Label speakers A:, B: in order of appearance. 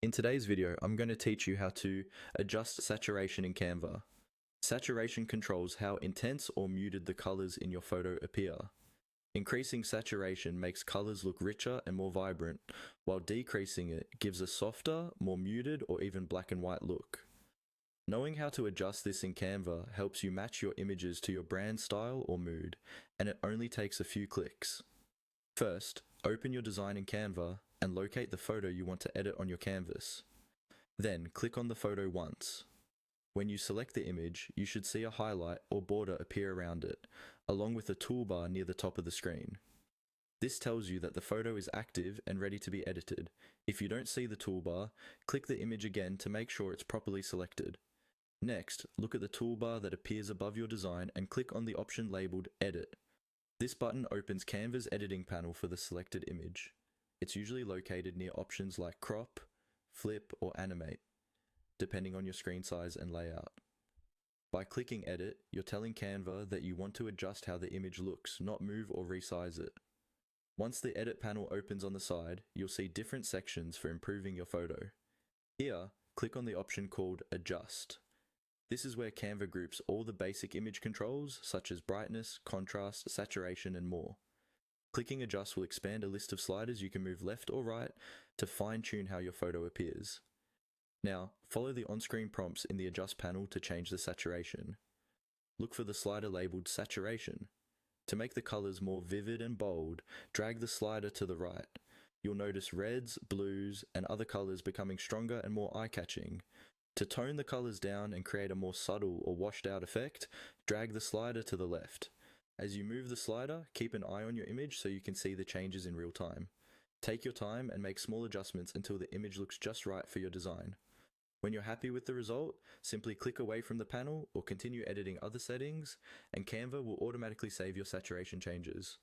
A: In today's video, I'm going to teach you how to adjust saturation in Canva. Saturation controls how intense or muted the colors in your photo appear. Increasing saturation makes colors look richer and more vibrant, while decreasing it gives a softer, more muted, or even black and white look. Knowing how to adjust this in Canva helps you match your images to your brand style or mood, and it only takes a few clicks. First, open your design in Canva and locate the photo you want to edit on your canvas. Then, click on the photo once. When you select the image, you should see a highlight or border appear around it, along with a toolbar near the top of the screen. This tells you that the photo is active and ready to be edited. If you don't see the toolbar, click the image again to make sure it's properly selected. Next, look at the toolbar that appears above your design and click on the option labeled Edit. This button opens Canva's editing panel for the selected image. It's usually located near options like crop, flip, or animate, depending on your screen size and layout. By clicking Edit, you're telling Canva that you want to adjust how the image looks, not move or resize it. Once the Edit panel opens on the side, you'll see different sections for improving your photo. Here, click on the option called Adjust. This is where Canva groups all the basic image controls, such as brightness, contrast, saturation, and more. Clicking Adjust will expand a list of sliders you can move left or right to fine-tune how your photo appears. Now, follow the on-screen prompts in the Adjust panel to change the saturation. Look for the slider labeled Saturation. To make the colors more vivid and bold, drag the slider to the right. You'll notice reds, blues, and other colors becoming stronger and more eye-catching. To tone the colors down and create a more subtle or washed-out effect, drag the slider to the left. As you move the slider, keep an eye on your image so you can see the changes in real time. Take your time and make small adjustments until the image looks just right for your design. When you're happy with the result, simply click away from the panel or continue editing other settings, and Canva will automatically save your saturation changes.